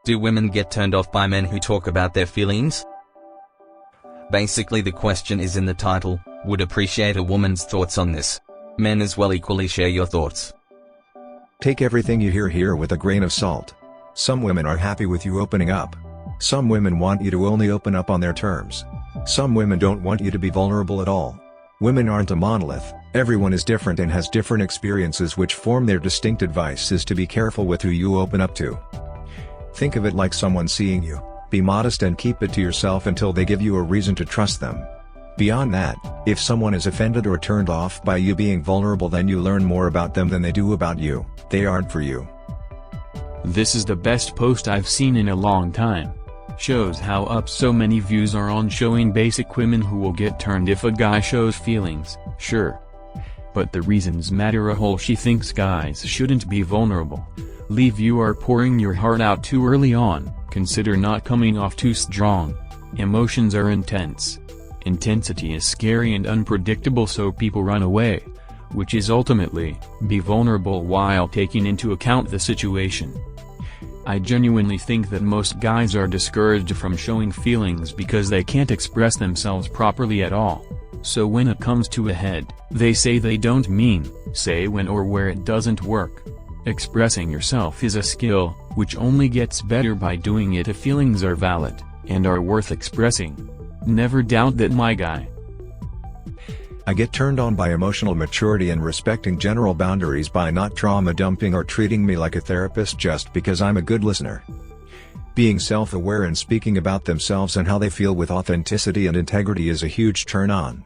Do women get turned off by men who talk about their feelings? Basically the question is in the title. Would appreciate a woman's thoughts on this. Men as well equally share your thoughts. Take everything you hear here with a grain of salt. Some women are happy with you opening up. Some women want you to only open up on their terms. Some women don't want you to be vulnerable at all. Women aren't a monolith, everyone is different and has different experiences which form their distinct advice is to be careful with who you open up to. Think of it like someone seeing you. Be modest and keep it to yourself until they give you a reason to trust them. Beyond that, if someone is offended or turned off by you being vulnerable, then you learn more about them than they do about you. They aren't for you. This is the best post I've seen in a long time. Shows how up so many views are on showing basic women who will get turned if a guy shows feelings, sure. But the reasons matter a whole. She thinks guys shouldn't be vulnerable. Leave you are pouring your heart out too early on, consider not coming off too strong. Emotions are intense. Intensity is scary and unpredictable, so people run away. Which is ultimately, be vulnerable while taking into account the situation. I genuinely think that most guys are discouraged from showing feelings because they can't express themselves properly at all. So when it comes to a head, they say they don't mean, say when or where it doesn't work. Expressing yourself is a skill, which only gets better by doing it if feelings are valid, and are worth expressing. Never doubt that, my guy. I get turned on by emotional maturity and respecting general boundaries, by not trauma dumping or treating me like a therapist just because I'm a good listener. Being self-aware and speaking about themselves and how they feel with authenticity and integrity is a huge turn on.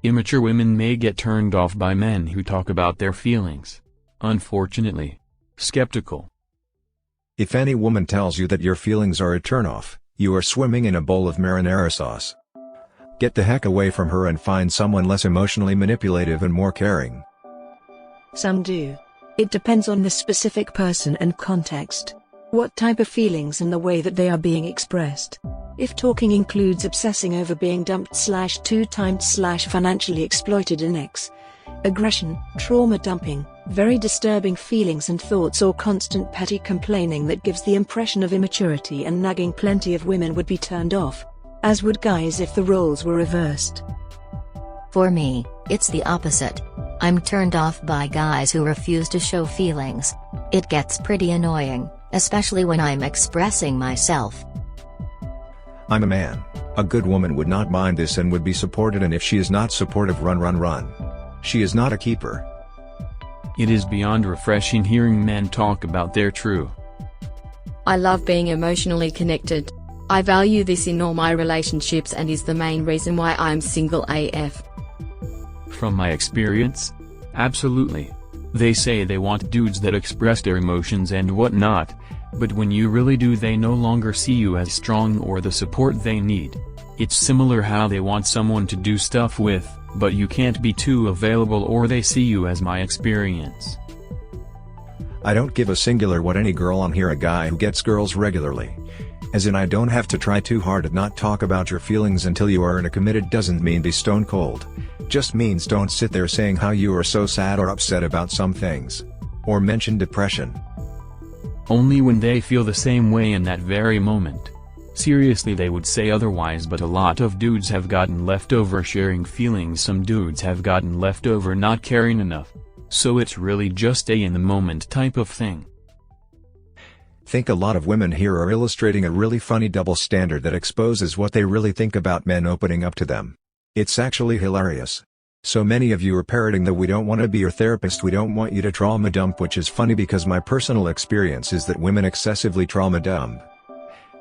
Immature women may get turned off by men who talk about their feelings. Unfortunately. Skeptical. If any woman tells you that your feelings are a turnoff, you are swimming in a bowl of marinara sauce. Get the heck away from her and find someone less emotionally manipulative and more caring. Some do. It depends on the specific person and context. What type of feelings and the way that they are being expressed. If talking includes obsessing over being dumped / two-timed / financially exploited an ex. Aggression, trauma dumping, very disturbing feelings and thoughts, or constant petty complaining that gives the impression of immaturity and nagging, plenty of women would be turned off. As would guys if the roles were reversed. For me, it's the opposite. I'm turned off by guys who refuse to show feelings. It gets pretty annoying, especially when I'm expressing myself. I'm a man. A good woman would not mind this and would be supported, and if she is not supportive, run. She is not a keeper. It is beyond refreshing hearing men talk about their true. I love being emotionally connected. I value this in all my relationships and is the main reason why I'm single AF. From my experience? Absolutely. They say they want dudes that express their emotions and whatnot, but when you really do, they no longer see you as strong or the support they need. It's similar how they want someone to do stuff with, but you can't be too available or they see you as my experience. I don't give a singular what any girl on here, a guy who gets girls regularly. As in, I don't have to try too hard to not talk about your feelings until you are in a committed. Doesn't mean be stone cold. Just means don't sit there saying how you are so sad or upset about some things. Or mention depression. Only when they feel the same way in that very moment. Seriously, they would say otherwise, but a lot of dudes have gotten left over sharing feelings. Some dudes have gotten left over not caring enough. So it's really just a in the moment type of thing. Think a lot of women here are illustrating a really funny double standard that exposes what they really think about men opening up to them. It's actually hilarious. So many of you are parroting the "we don't want to be your therapist, we don't want you to trauma dump," which is funny because my personal experience is that women excessively trauma dump.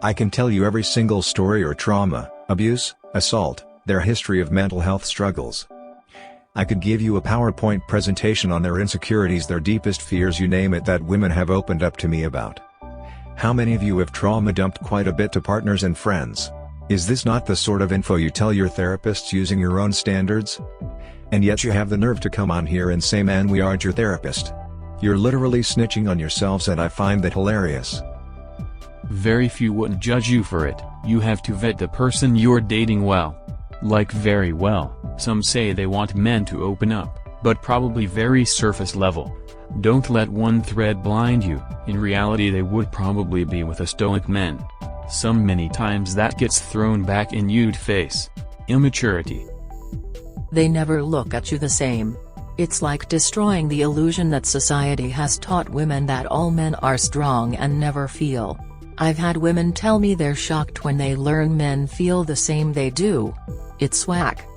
I can tell you every single story or trauma, abuse, assault, their history of mental health struggles. I could give you a PowerPoint presentation on their insecurities, their deepest fears, you name it, that women have opened up to me about. How many of you have trauma dumped quite a bit to partners and friends? Is this not the sort of info you tell your therapists using your own standards? And yet you have the nerve to come on here and say, "Man, we aren't your therapist." You're literally snitching on yourselves, and I find that hilarious. Very few wouldn't judge you for it. You have to vet the person you're dating well. Like very well. Some say they want men to open up, but probably very surface level. Don't let one thread blind you. In reality they would probably be with a stoic man. Many times that gets thrown back in your face. Immaturity. They never look at you the same. It's like destroying the illusion that society has taught women that all men are strong and never feel. I've had women tell me they're shocked when they learn men feel the same they do. It's whack.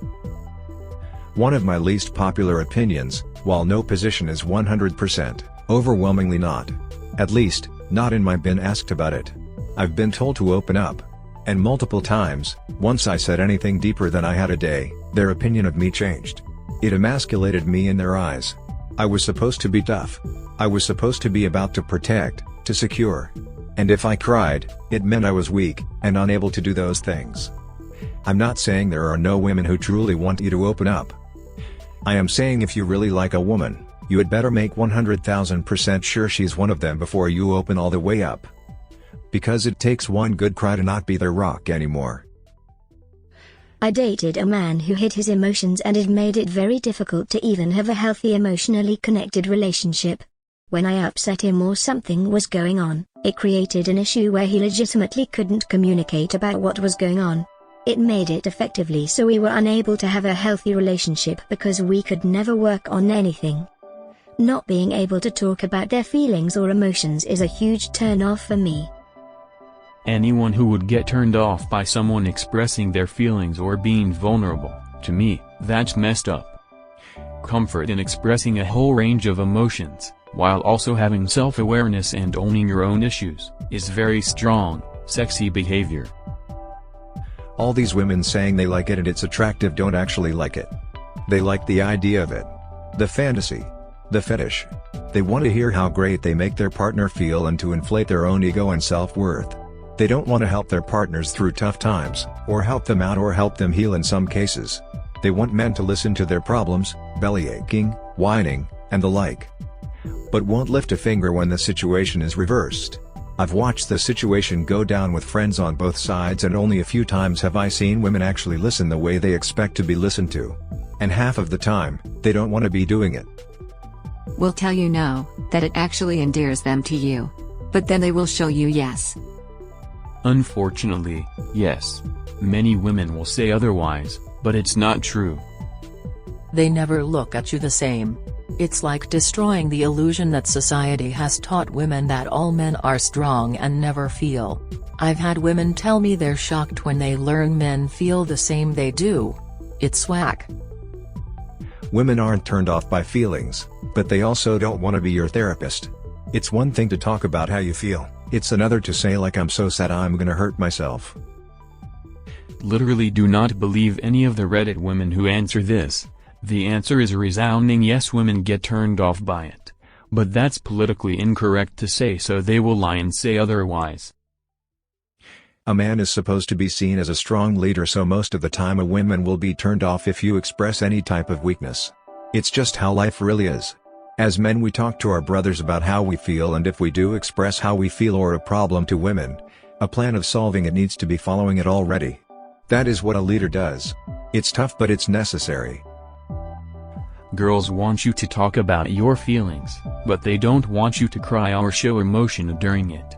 One of my least popular opinions, while no position is 100%, overwhelmingly not. At least, not in my been asked about it. I've been told to open up. And multiple times, once I said anything deeper than I had a day, their opinion of me changed. It emasculated me in their eyes. I was supposed to be tough. I was supposed to be about to protect, to secure. And if I cried, it meant I was weak, and unable to do those things. I'm not saying there are no women who truly want you to open up. I am saying if you really like a woman, you had better make 100,000% sure she's one of them before you open all the way up. Because it takes one good cry to not be their rock anymore. I dated a man who hid his emotions and it made it very difficult to even have a healthy emotionally connected relationship. When I upset him or something was going on, it created an issue where he legitimately couldn't communicate about what was going on. It made it effectively so we were unable to have a healthy relationship because we could never work on anything. Not being able to talk about their feelings or emotions is a huge turn-off for me. Anyone who would get turned off by someone expressing their feelings or being vulnerable, to me, that's messed up. Comfort in expressing a whole range of emotions, while also having self-awareness and owning your own issues, is very strong, sexy behavior. All these women saying they like it and it's attractive don't actually like it. They like the idea of it. The fantasy. The fetish. They want to hear how great they make their partner feel and to inflate their own ego and self-worth. They don't want to help their partners through tough times, or help them out or help them heal in some cases. They want men to listen to their problems, belly aching, whining, and the like. But won't lift a finger when the situation is reversed. I've watched the situation go down with friends on both sides and only a few times have I seen women actually listen the way they expect to be listened to. And half of the time, they don't want to be doing it. Will tell you no, that it actually endears them to you. But then they will show you yes. Unfortunately, yes. Many women will say otherwise, but it's not true. They never look at you the same. It's like destroying the illusion that society has taught women that all men are strong and never feel. I've had women tell me they're shocked when they learn men feel the same they do. It's whack. Women aren't turned off by feelings, but they also don't want to be your therapist. It's one thing to talk about how you feel, it's another to say like I'm so sad I'm gonna hurt myself. Literally do not believe any of the Reddit women who answer this. The answer is a resounding yes, women get turned off by it. But that's politically incorrect to say, so they will lie and say otherwise. A man is supposed to be seen as a strong leader, so most of the time a woman will be turned off if you express any type of weakness. It's just how life really is. As men we talk to our brothers about how we feel, and if we do express how we feel or a problem to women, a plan of solving it needs to be following it already. That is what a leader does. It's tough but it's necessary. Girls want you to talk about your feelings, but they don't want you to cry or show emotion during it.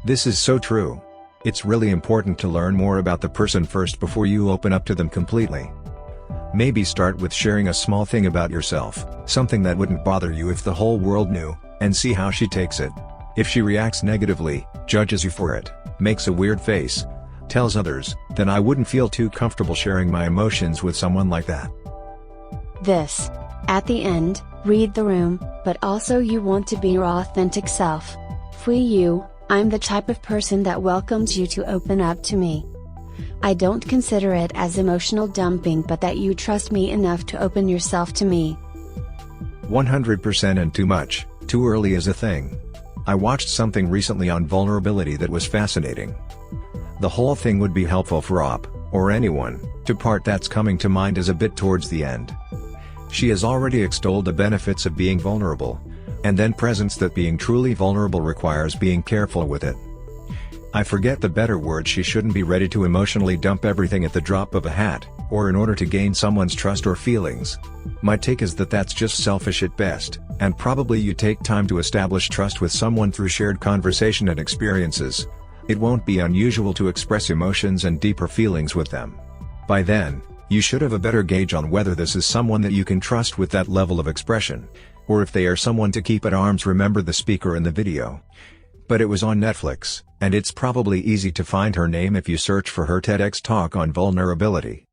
This is so true. It's really important to learn more about the person first before you open up to them completely. Maybe start with sharing a small thing about yourself, something that wouldn't bother you if the whole world knew, and see how she takes it. If she reacts negatively, judges you for it, makes a weird face, tells others, then I wouldn't feel too comfortable sharing my emotions with someone like that. This. At the end, read the room, but also you want to be your authentic self. Free you. I'm the type of person that welcomes you to open up to me. I don't consider it as emotional dumping, but that you trust me enough to open yourself to me. 100% and too much, too early is a thing. I watched something recently on vulnerability that was fascinating. The whole thing would be helpful for or anyone, to part that's coming to mind is a bit towards the end. She has already extolled the benefits of being vulnerable, and then presents that being truly vulnerable requires being careful with it. I forget the better word. She shouldn't be ready to emotionally dump everything at the drop of a hat, or in order to gain someone's trust or feelings. My take is that that's just selfish at best, and probably you take time to establish trust with someone through shared conversation and experiences. It won't be unusual to express emotions and deeper feelings with them. By then, you should have a better gauge on whether this is someone that you can trust with that level of expression, or if they are someone to keep at arms. Remember the speaker in the video. But it was on Netflix, and it's probably easy to find her name if you search for her TEDx talk on vulnerability.